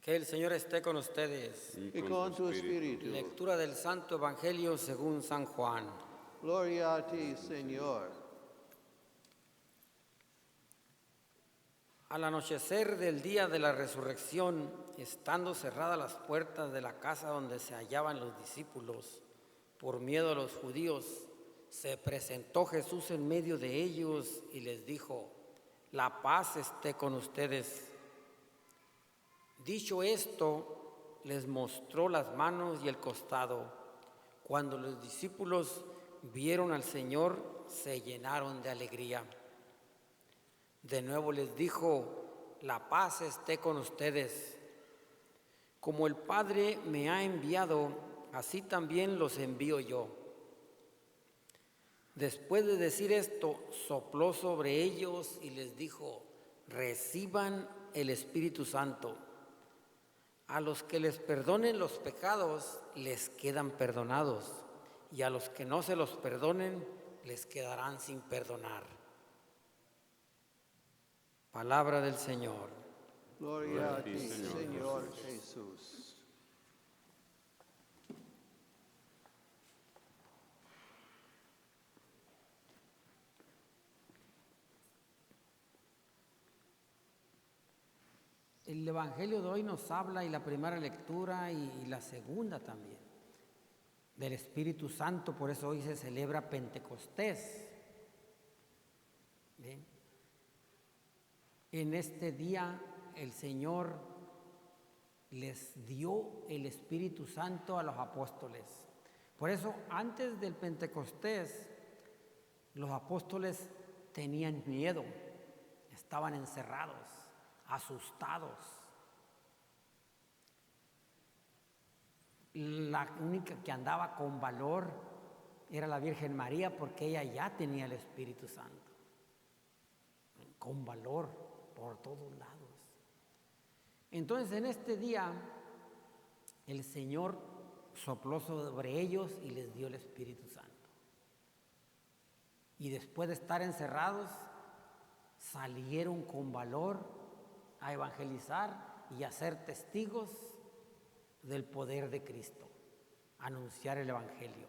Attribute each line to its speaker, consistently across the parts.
Speaker 1: Que el Señor esté con ustedes.
Speaker 2: Y con tu espíritu.
Speaker 1: Lectura del Santo Evangelio según San Juan.
Speaker 2: Gloria a ti, Señor.
Speaker 1: Al anochecer del día de la resurrección, estando cerradas las puertas de la casa donde se hallaban los discípulos, por miedo a los judíos, se presentó Jesús en medio de ellos y les dijo: la paz esté con ustedes. Dicho esto, les mostró las manos y el costado. Cuando los discípulos vieron al Señor, se llenaron de alegría. De nuevo les dijo: la paz esté con ustedes. Como el Padre me ha enviado, así también los envío yo. Después de decir esto, sopló sobre ellos y les dijo: reciban el Espíritu Santo. A los que les perdonen los pecados, les quedan perdonados, y a los que no se los perdonen, les quedarán sin perdonar. Palabra del Señor.
Speaker 2: Gloria a ti, Señor Jesús.
Speaker 1: El Evangelio de hoy nos habla, y la primera lectura y la segunda también, del Espíritu Santo. Por eso hoy se celebra Pentecostés. Bien. En este día el Señor les dio el Espíritu Santo a los apóstoles. Por eso antes del Pentecostés los apóstoles tenían miedo, estaban encerrados, asustados. La única que andaba con valor era la Virgen María, porque ella ya tenía el Espíritu Santo, con valor por todos lados. Entonces en este día el Señor sopló sobre ellos y les dio el Espíritu Santo. Y después de estar encerrados, salieron con valor a evangelizar y a ser testigos del poder de Cristo, a anunciar el Evangelio.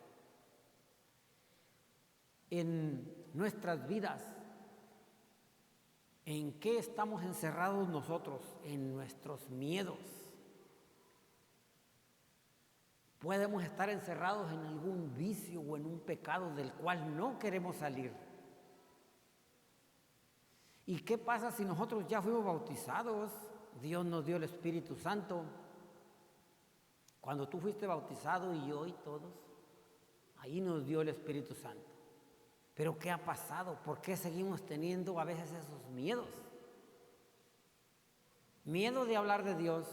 Speaker 1: En nuestras vidas, ¿en qué estamos encerrados nosotros? En nuestros miedos. Podemos estar encerrados en algún vicio o en un pecado del cual no queremos salir. ¿Y qué pasa si nosotros ya fuimos bautizados? Dios nos dio el Espíritu Santo. Cuando tú fuiste bautizado y yo y todos, ahí nos dio el Espíritu Santo. Pero ¿qué ha pasado? ¿Por qué seguimos teniendo a veces esos miedos? Miedo de hablar de Dios,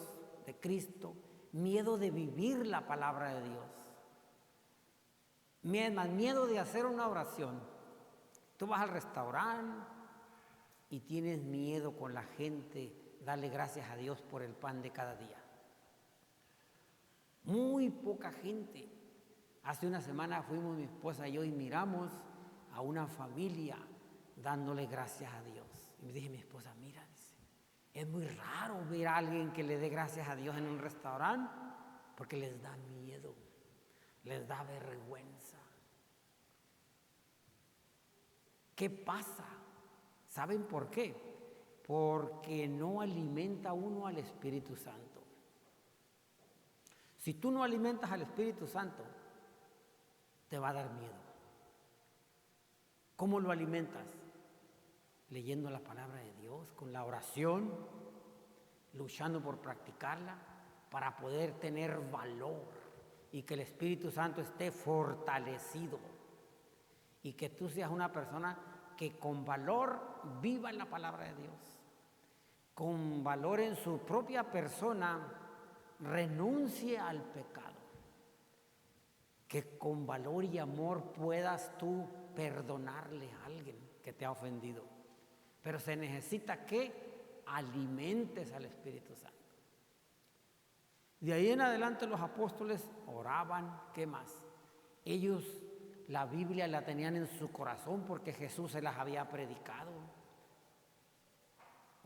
Speaker 1: de Cristo, miedo de vivir la palabra de Dios, miedo de hacer una oración. Tú vas al restaurante y tienes miedo con la gente, darle gracias a Dios por el pan de cada día. Muy poca gente. Hace una semana fuimos mi esposa y yo y miramos a una familia dándole gracias a Dios. Y me dije mi esposa: mira, dice, es muy raro ver a alguien que le dé gracias a Dios en un restaurante, porque les da miedo, les da vergüenza. ¿Qué pasa? ¿Saben por qué? Porque no alimenta uno al Espíritu Santo. Si tú no alimentas al Espíritu Santo, te va a dar miedo. ¿Cómo lo alimentas? Leyendo la palabra de Dios, con la oración, luchando por practicarla, para poder tener valor y que el Espíritu Santo esté fortalecido y que tú seas una persona que con valor viva la palabra de Dios, con valor en su propia persona renuncie al pecado, que con valor y amor puedas tú perdonarle a alguien que te ha ofendido. Pero se necesita que alimentes al Espíritu Santo. De ahí en adelante los apóstoles oraban. ¿Qué más? Ellos la Biblia la tenían en su corazón porque Jesús se las había predicado.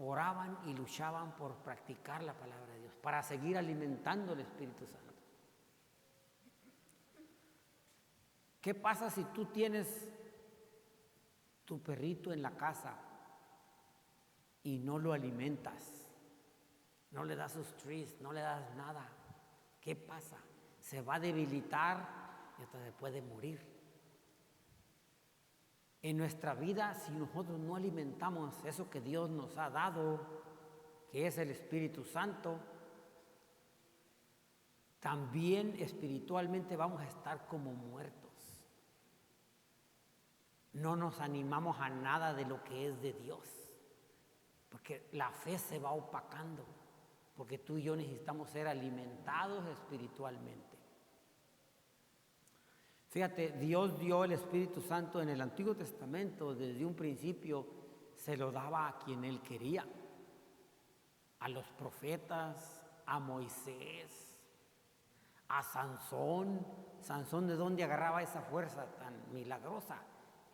Speaker 1: Oraban y luchaban por practicar la palabra de Dios. para seguir alimentando el Espíritu Santo. ¿Qué pasa si tú tienes tu perrito en la casa y no lo alimentas? No le das sus treats, no le das nada. ¿Qué pasa? Se va a debilitar y hasta se puede morir. En nuestra vida, si nosotros no alimentamos eso que Dios nos ha dado, que es el Espíritu Santo, también espiritualmente vamos a estar como muertos. No nos animamos a nada de lo que es de Dios, porque la fe se va opacando, porque tú y yo necesitamos ser alimentados espiritualmente. Fíjate, Dios dio el Espíritu Santo en el Antiguo Testamento, desde un principio se lo daba a quien Él quería, a los profetas, a Moisés, a Sansón. Sansón, ¿de dónde agarraba esa fuerza tan milagrosa?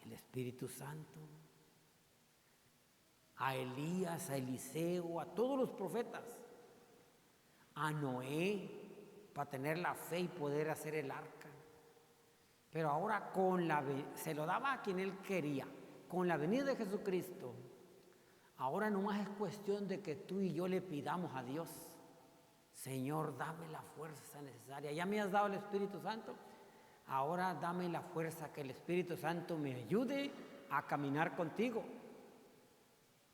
Speaker 1: El Espíritu Santo. A Elías, a Eliseo, a todos los profetas. A Noé, para tener la fe y poder hacer el arca. Pero ahora se lo daba a quien Él quería. Con la venida de Jesucristo, ahora nomás es cuestión de que tú y yo le pidamos a Dios: Señor, dame la fuerza necesaria. Ya me has dado el Espíritu Santo, ahora dame la fuerza, que el Espíritu Santo me ayude a caminar contigo,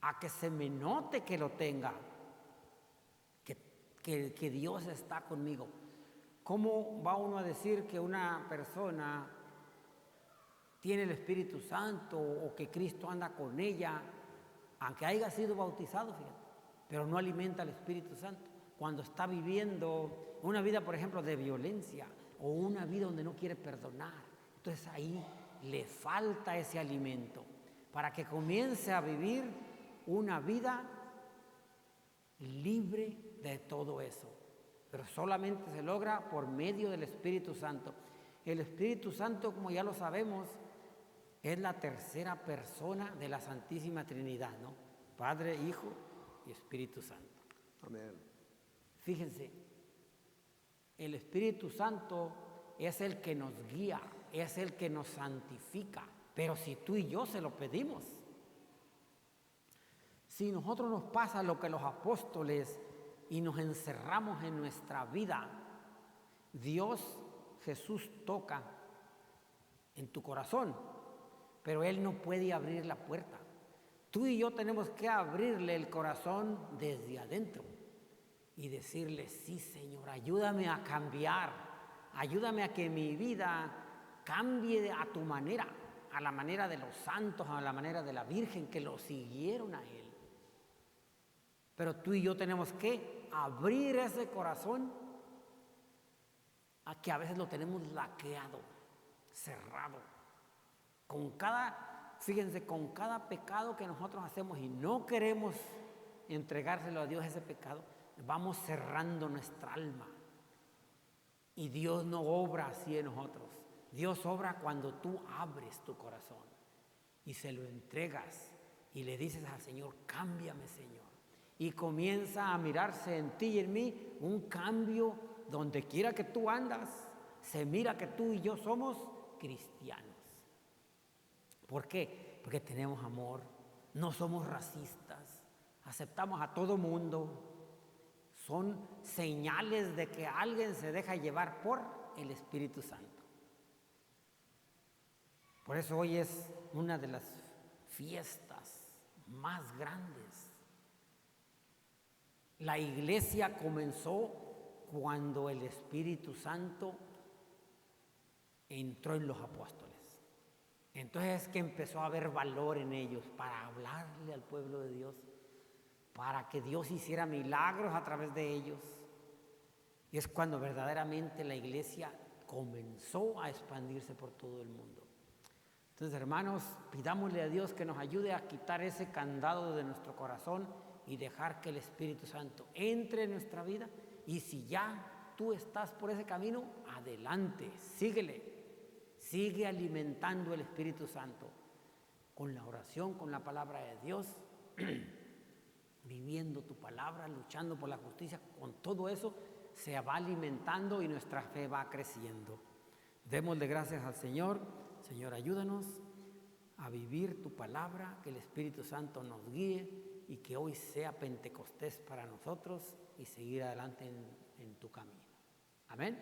Speaker 1: a que se me note que lo tenga, que Dios está conmigo. ¿Cómo va uno a decir que una persona tiene el Espíritu Santo o que Cristo anda con ella, aunque haya sido bautizado, fíjate, pero no alimenta al Espíritu Santo? Cuando está viviendo una vida, por ejemplo, de violencia o una vida donde no quiere perdonar, entonces ahí le falta ese alimento para que comience a vivir una vida libre de todo eso. Pero solamente se logra por medio del Espíritu Santo. El Espíritu Santo, como ya lo sabemos, es la tercera persona de la Santísima Trinidad, ¿no? Padre, Hijo y Espíritu Santo.
Speaker 2: Amén.
Speaker 1: Fíjense, el Espíritu Santo es el que nos guía, es el que nos santifica, pero si tú y yo se lo pedimos. Si nosotros nos pasa lo que los apóstoles y nos encerramos en nuestra vida, Dios, Jesús toca en tu corazón, pero Él no puede abrir la puerta. Tú y yo tenemos que abrirle el corazón desde adentro y decirle: sí, Señor, ayúdame a cambiar, ayúdame a que mi vida cambie a tu manera, a la manera de los santos, a la manera de la Virgen que lo siguieron a Él. Pero tú y yo tenemos que abrir ese corazón, a que a veces lo tenemos laqueado, cerrado. Fíjense, con cada pecado que nosotros hacemos y no queremos entregárselo a Dios, ese pecado, vamos cerrando nuestra alma. Y Dios no obra así en nosotros. Dios obra cuando tú abres tu corazón y se lo entregas y le dices al Señor: cámbiame, Señor. Y comienza a mirarse en ti y en mí un cambio. Donde quiera que tú andas, se mira que tú y yo somos cristianos. ¿Por qué? Porque tenemos amor, no somos racistas, aceptamos a todo mundo. Son señales de que alguien se deja llevar por el Espíritu Santo. Por eso hoy es una de las fiestas más grandes. La iglesia comenzó cuando el Espíritu Santo entró en los apóstoles. Entonces es que empezó a haber valor en ellos para hablarle al pueblo de Dios, para que Dios hiciera milagros a través de ellos. Y es cuando verdaderamente la iglesia comenzó a expandirse por todo el mundo. Entonces, hermanos, pidámosle a Dios que nos ayude a quitar ese candado de nuestro corazón y dejar que el Espíritu Santo entre en nuestra vida. Y si ya tú estás por ese camino, adelante, síguele. Sigue alimentando el Espíritu Santo con la oración, con la palabra de Dios. viviendo tu palabra, luchando por la justicia. Con todo eso se va alimentando y nuestra fe va creciendo. Démosle gracias al Señor. Señor, ayúdanos a vivir tu palabra, que el Espíritu Santo nos guíe y que hoy sea Pentecostés para nosotros y seguir adelante en tu camino. Amén.